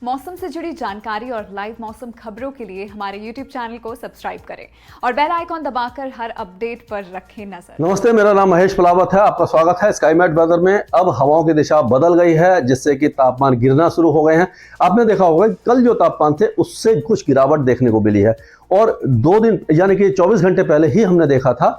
मौसम से जुड़ी जानकारी और लाइव मौसम खबरों के लिए हमारे YouTube चैनल को सब्सक्राइब करें और बेल आइकॉन दबाकर हर अपडेट पर रखें नजर। नमस्ते, मेरा नाम महेश पलावत है। आपका स्वागत है स्काईमेट वेदर में। अब हवाओं की दिशा बदल गई है, जिससे कि तापमान गिरना शुरू हो गए हैं। आपने देखा होगा कि कल जो तापमान थे उससे कुछ गिरावट देखने को मिली है, और 2 दिन यानी कि 24 घंटे पहले ही हमने देखा था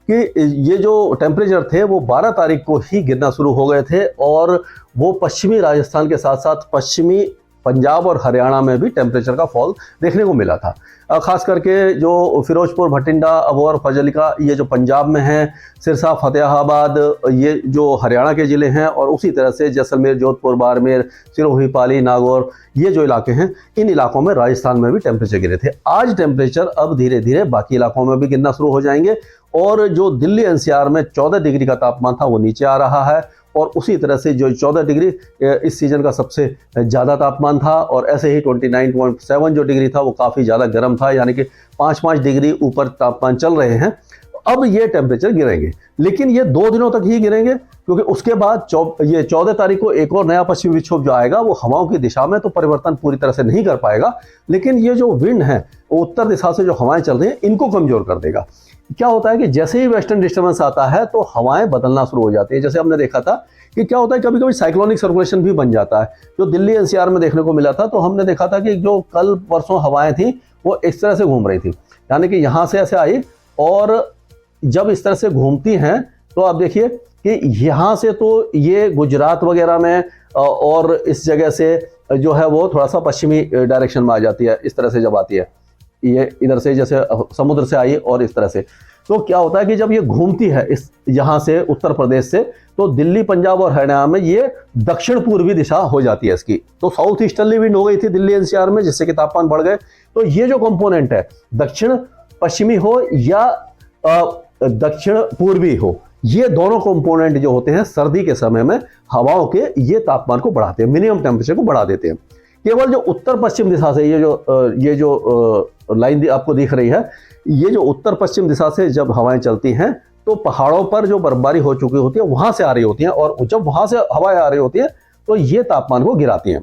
कि ये जो टेम्परेचर थे वो 12 तारीख को ही गिरना शुरू हो गए थे, और वो पश्चिमी राजस्थान के साथ साथ पश्चिमी पंजाब और हरियाणा में भी टेम्परेचर का फॉल देखने को मिला था। खास करके जो फिरोजपुर, भटिंडा, अबोहर, फजलिका, ये जो पंजाब में हैं, सिरसा, फतेहाबाद, ये जो हरियाणा के ज़िले हैं, और उसी तरह से जैसलमेर, जोधपुर, बाड़मेर, सिरोही, पाली, नागौर, ये जो इलाके हैं, इन इलाकों में राजस्थान में भी टेम्परेचर गिरे थे। आज टेम्परेचर अब धीरे धीरे बाकी इलाकों में भी गिरना शुरू हो जाएंगे, और जो दिल्ली एनसीआर में 14 डिग्री का तापमान था वो नीचे आ रहा है, और उसी तरह से जो 14 डिग्री इस सीजन का सबसे ज़्यादा तापमान था, और ऐसे ही 29.7 जो डिग्री था वो काफ़ी ज़्यादा गर्म था, यानी कि 5-5 डिग्री ऊपर तापमान चल रहे हैं। अब ये टेम्परेचर गिरेंगे, लेकिन ये 2 दिनों तक ही गिरेंगे, क्योंकि उसके बाद ये 14 तारीख को एक और नया पश्चिमी विक्षोभ जो आएगा वो हवाओं की दिशा में तो परिवर्तन पूरी तरह से नहीं कर पाएगा, लेकिन ये जो विंड है उत्तर दिशा से जो हवाएं चल रही हैं इनको कमजोर कर देगा। क्या होता है कि जैसे ही वेस्टर्न डिस्टर्बेंस आता है तो हवाएं बदलना शुरू हो जाती है। जैसे हमने देखा था कि क्या होता है, कभी कभी साइक्लोनिक सर्कुलेशन भी बन जाता है, जो दिल्ली एनसीआर में देखने को मिला था। तो हमने देखा था कि जो कल परसों हवाएं थी वो इस तरह से घूम रही थी, यानी कि यहाँ से ऐसे आई, और जब इस तरह से घूमती हैं तो आप देखिए कि यहाँ से तो ये गुजरात वगैरह में और इस जगह से जो है वो थोड़ा सा पश्चिमी डायरेक्शन में आ जाती है। इस तरह से जब आती है, ये इधर से जैसे समुद्र से आई और इस तरह से, तो क्या होता है कि जब ये घूमती है इस यहाँ से उत्तर प्रदेश से, तो दिल्ली, पंजाब और हरियाणा में ये दक्षिण पूर्वी दिशा हो जाती है इसकी। तो साउथ ईस्टर्ली विंड हो गई थी दिल्ली एनसीआर में, जिससे कि तापमान बढ़ गए। तो ये जो कंपोनेंट है, दक्षिण पश्चिमी हो या दक्षिण पूर्वी हो, ये दोनों कंपोनेंट जो होते हैं सर्दी के समय में हवाओं के ये तापमान को बढ़ाते हैं, मिनिमम टेम्परेचर को बढ़ा देते हैं। केवल जो उत्तर पश्चिम दिशा से ये जो लाइन आपको दिख रही है, ये जो उत्तर पश्चिम दिशा से जब हवाएं चलती हैं तो पहाड़ों पर जो बर्फबारी हो चुकी होती है वहां से आ रही होती हैं, और जब वहां से हवाएं आ रही होती हैं तो ये तापमान को गिराती हैं।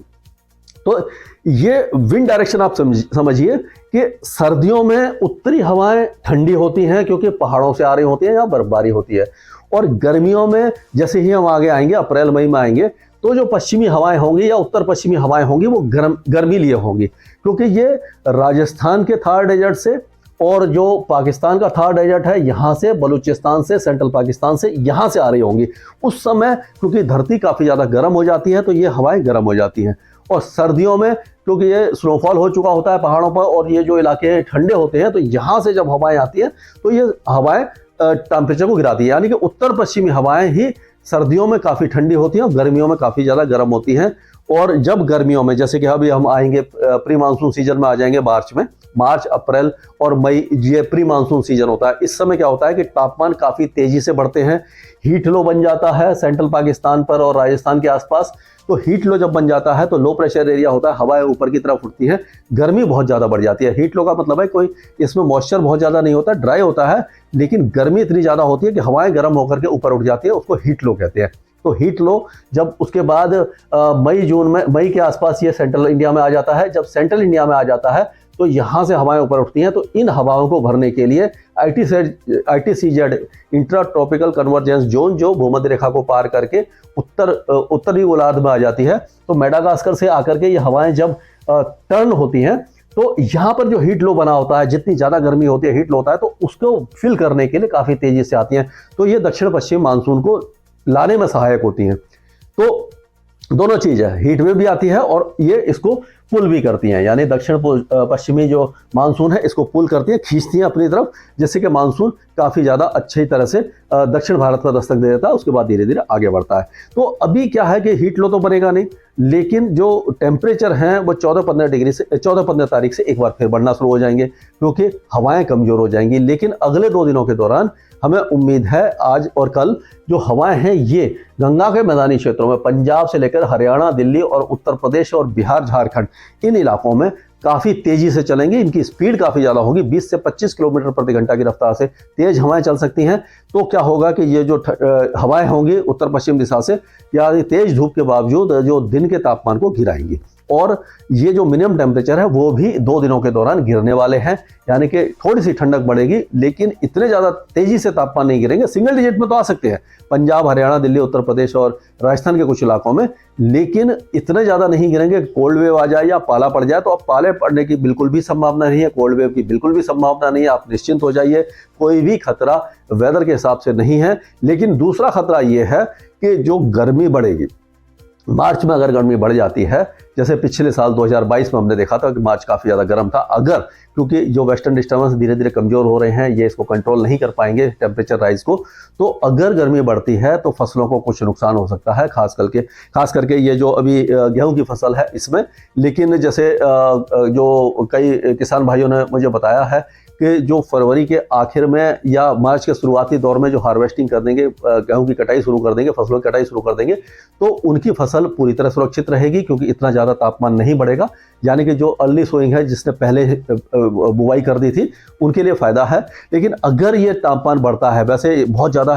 तो ये विंड डायरेक्शन आप समझिए कि सर्दियों में उत्तरी हवाएं ठंडी होती हैं क्योंकि पहाड़ों से आ रही होती हैं या बर्फबारी होती है, और गर्मियों में जैसे ही हम आगे आएंगे, अप्रैल मई में आएंगे, तो जो पश्चिमी हवाएं होंगी या उत्तर पश्चिमी हवाएं होंगी वो गर्मी लिए होंगी, क्योंकि ये राजस्थान के थार डेजर्ट से और जो पाकिस्तान का थार डेजर्ट है यहाँ से, बलूचिस्तान से, सेंट्रल पाकिस्तान से, यहाँ से आ रही होंगी। उस समय क्योंकि धरती काफ़ी ज़्यादा गर्म हो जाती है तो ये हवाएं गर्म हो जाती हैं, और सर्दियों में क्योंकि ये स्नोफॉल हो चुका होता है पहाड़ों पर और ये जो इलाके ठंडे होते हैं, तो यहाँ से जब हवाएं आती हैं तो ये हवाएं टेम्परेचर को गिराती है, यानी कि उत्तर पश्चिमी हवाएं ही सर्दियों में काफ़ी ठंडी होती हैं और गर्मियों में काफ़ी ज़्यादा गर्म होती हैं। और जब गर्मियों में, जैसे कि अभी हम आएंगे प्री मानसून सीजन में आ जाएंगे मार्च में, मार्च, अप्रैल और मई, ये प्री मानसून सीजन होता है। इस समय क्या होता है कि तापमान काफ़ी तेज़ी से बढ़ते हैं, हीट लो बन जाता है सेंट्रल पाकिस्तान पर और राजस्थान के आसपास। तो हीट लो जब बन जाता है तो लो प्रेशर एरिया होता है, हवाएं ऊपर की तरफ उठती हैं, गर्मी बहुत ज़्यादा बढ़ जाती है। हीट लो का मतलब है कोई इसमें मॉइस्चर बहुत ज़्यादा नहीं होता, ड्राई होता है, लेकिन गर्मी इतनी ज़्यादा होती है कि हवाएं गर्म होकर के ऊपर उठ जाती है, उसको हीट लो कहते हैं। तो हीट लो जब उसके बाद मई जून में, मई के आसपास ये सेंट्रल इंडिया में आ जाता है। जब सेंट्रल इंडिया में आ जाता है तो यहाँ से हवाएं ऊपर उठती हैं। तो इन हवाओं को भरने के लिए ITCZ, intra tropical convergence zone, जो भूमध्य रेखा को पार करके उत्तरी गोलार्ध में आ जाती है, तो मेडागास्कर से आकर के ये हवाएं जब टर्न होती हैं तो यहाँ पर जो हीट लो बना होता है, जितनी ज़्यादा गर्मी होती है, हीट लो होता है, तो उसको फिल करने के लिए काफ़ी तेज़ी से आती हैं। तो ये दक्षिण पश्चिम मानसून को लाने में सहायक होती हैं। तो दोनों चीज़ है, हीट वेव भी आती है और ये इसको पुल भी करती हैं, यानी दक्षिण पश्चिमी जो मानसून है इसको पुल करती हैं, खींचती हैं अपनी तरफ, जिससे कि मानसून काफ़ी ज़्यादा अच्छी तरह से दक्षिण भारत पर दस्तक दे देता है। उसके बाद धीरे धीरे आगे बढ़ता है। तो अभी क्या है कि हीट लो तो बनेगा नहीं, लेकिन जो टेम्परेचर हैं वो 14-15 तारीख से एक बार फिर बढ़ना शुरू हो जाएंगे, क्योंकि हवाएं कमज़ोर हो जाएंगी। लेकिन अगले 2 दिनों के दौरान हमें उम्मीद है, आज और कल जो हवाएं हैं ये गंगा के मैदानी क्षेत्रों में, पंजाब से लेकर हरियाणा, दिल्ली और उत्तर प्रदेश और बिहार, झारखंड, इन इलाकों में काफ़ी तेज़ी से चलेंगी। इनकी स्पीड काफ़ी ज़्यादा होगी, 20 से 25 किलोमीटर प्रति घंटा की रफ्तार से तेज़ हवाएं चल सकती हैं। तो क्या होगा कि ये जो हवाएं होंगी उत्तर पश्चिम दिशा से, या तेज़ धूप के बावजूद जो दिन के तापमान को गिराएंगी। और ये जो मिनिमम टेम्परेचर है वो भी 2 दिनों के दौरान गिरने वाले हैं, यानी कि थोड़ी सी ठंडक बढ़ेगी, लेकिन इतने ज़्यादा तेजी से तापमान नहीं गिरेंगे। सिंगल डिजिट में तो आ सकते हैं पंजाब, हरियाणा, दिल्ली, उत्तर प्रदेश और राजस्थान के कुछ इलाकों में, लेकिन इतने ज़्यादा नहीं गिरेंगे। कोल्ड वेव आ जाए या पाला पड़ जाए तो अब पाले पड़ने की बिल्कुल भी संभावना नहीं है, कोल्ड वेव की बिल्कुल भी संभावना नहीं है, आप निश्चिंत हो जाइए। कोई भी खतरा वेदर के हिसाब से नहीं है। लेकिन दूसरा खतरा ये है कि जो गर्मी बढ़ेगी, मार्च में अगर गर्मी बढ़ जाती है, जैसे पिछले साल 2022 में हमने देखा था कि मार्च काफ़ी ज़्यादा गर्म था, अगर क्योंकि जो वेस्टर्न डिस्टर्बेंस धीरे धीरे कमज़ोर हो रहे हैं, ये इसको कंट्रोल नहीं कर पाएंगे टेम्परेचर राइज को, तो अगर गर्मी बढ़ती है तो फसलों को कुछ नुकसान हो सकता है, खास करके ये जो अभी गेहूं की फसल है इसमें। लेकिन जैसे जो कई किसान भाइयों ने मुझे बताया है कि जो फरवरी के आखिर में या मार्च के शुरुआती दौर में जो हार्वेस्टिंग कर देंगे, गेहूं की कटाई शुरू कर देंगे, फसलों की कटाई शुरू कर देंगे, तो उनकी फसल पूरी तरह सुरक्षित रहेगी, क्योंकि इतना ज़्यादा तापमान नहीं बढ़ेगा। यानी कि जो अर्ली सोइंग है, जिसने पहले बुवाई कर दी थी, उनके लिए फ़ायदा है। लेकिन अगर ये तापमान बढ़ता है, वैसे बहुत ज़्यादा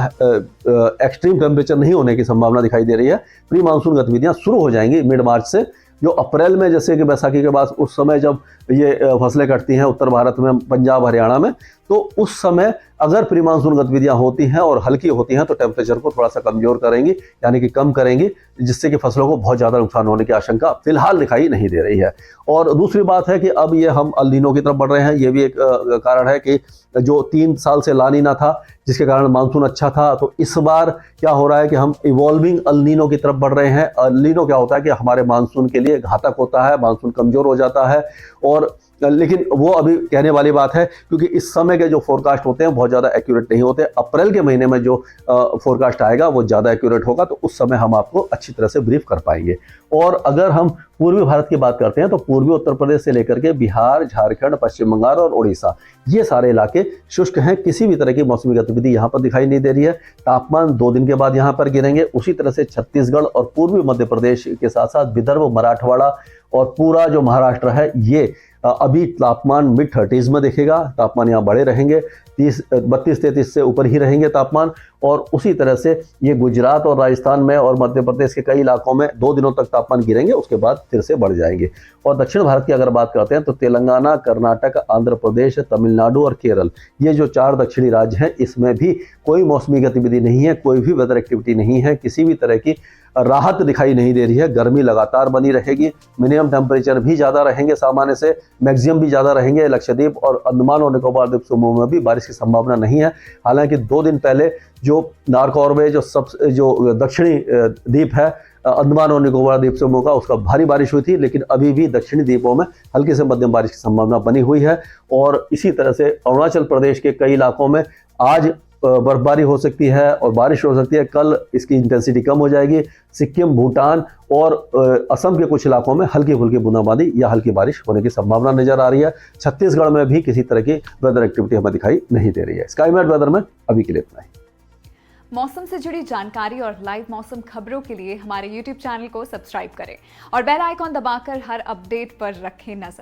एक्सट्रीम टेम्परेचर नहीं होने की संभावना दिखाई दे रही है। प्री मानसून गतिविधियाँ शुरू हो जाएंगी मिड मार्च से, जो अप्रैल में, जैसे कि बैसाखी के बाद उस समय जब ये फसलें कटती हैं उत्तर भारत में, पंजाब, हरियाणा में, तो उस समय अगर प्री मानसून गतिविधियां होती हैं और हल्की होती हैं तो टेम्परेचर को थोड़ा सा कमजोर करेंगी, यानी कि कम करेंगी, जिससे कि फसलों को बहुत ज़्यादा नुकसान होने की आशंका फिलहाल दिखाई नहीं दे रही है। और दूसरी बात है कि अब ये हम अल नीनो की तरफ बढ़ रहे हैं। ये भी एक कारण है कि जो 3 साल से ला नीना था, जिसके कारण मानसून अच्छा था, तो इस बार क्या हो रहा है कि हम इवॉल्विंग अल नीनो की तरफ बढ़ रहे हैं। अल नीनो क्या होता है कि हमारे मानसून के लिए घातक होता है, मानसून कमज़ोर हो जाता है, और लेकिन वो अभी कहने वाली बात है, क्योंकि इस समय के जो फोरकास्ट होते हैं बहुत ज़्यादा एक्यूरेट नहीं होते। अप्रैल के महीने में जो फोरकास्ट आएगा वो ज़्यादा एक्यूरेट होगा, तो उस समय हम आपको अच्छी तरह से ब्रीफ कर पाएंगे। और अगर हम पूर्वी भारत की बात करते हैं तो पूर्वी उत्तर प्रदेश से लेकर के बिहार, झारखंड, पश्चिम बंगाल और उड़ीसा, ये सारे इलाके शुष्क हैं। किसी भी तरह की मौसमी गतिविधि यहाँ पर दिखाई नहीं दे रही है। तापमान 2 दिन के बाद यहाँ पर गिरेंगे। उसी तरह से छत्तीसगढ़ और पूर्वी मध्य प्रदेश के साथ साथ विदर्भ, मराठवाड़ा और पूरा जो महाराष्ट्र है, ये अभी तापमान मिड 30s में दिखेगा। तापमान यहाँ बढ़े रहेंगे, 32-33 से ऊपर ही रहेंगे तापमान। और उसी तरह से ये गुजरात और राजस्थान में और मध्य प्रदेश के कई इलाकों में 2 दिनों तक तापमान गिरेंगे, उसके बाद फिर से बढ़ जाएंगे। और दक्षिण भारत की अगर बात करते हैं तो तेलंगाना, कर्नाटक, आंध्र प्रदेश, तमिलनाडु और केरल, ये जो 4 दक्षिणी राज्य हैं, इसमें भी कोई मौसमी गतिविधि नहीं है, कोई भी वेदर एक्टिविटी नहीं है, किसी भी तरह की राहत दिखाई नहीं दे रही है। गर्मी लगातार बनी रहेगी, मिनिमम टेम्परेचर भी ज़्यादा रहेंगे सामान्य से, मैक्सिमम भी ज़्यादा रहेंगे। लक्षद्वीप और अंडमान और निकोबार द्वीप समूह में भी बारिश की संभावना नहीं है। हालांकि 2 दिन पहले जो नारकॉर्वे जो दक्षिणी द्वीप है अंडमान और निकोबार द्वीप समूह का, उसका भारी बारिश हुई थी, लेकिन अभी भी दक्षिणी द्वीपों में हल्की से मध्यम बारिश की संभावना बनी हुई है। और इसी तरह से अरुणाचल प्रदेश के कई इलाकों में आज बर्फबारी हो सकती है और बारिश हो सकती है। कल इसकी इंटेंसिटी कम हो जाएगी। सिक्किम, भूटान और असम के कुछ इलाकों में हल्की फुल्की बूंदाबांदी या हल्की बारिश होने की संभावना नजर आ रही है। छत्तीसगढ़ में भी किसी तरह की वेदर एक्टिविटी हमें दिखाई नहीं दे रही है। स्काईमेट वेदर में अभी के लिए इतना ही। मौसम से जुड़ी जानकारी और लाइव मौसम खबरों के लिए हमारे YouTube चैनल को सब्सक्राइब करें और बेल आइकॉन दबाकर हर अपडेट पर रखें नजर।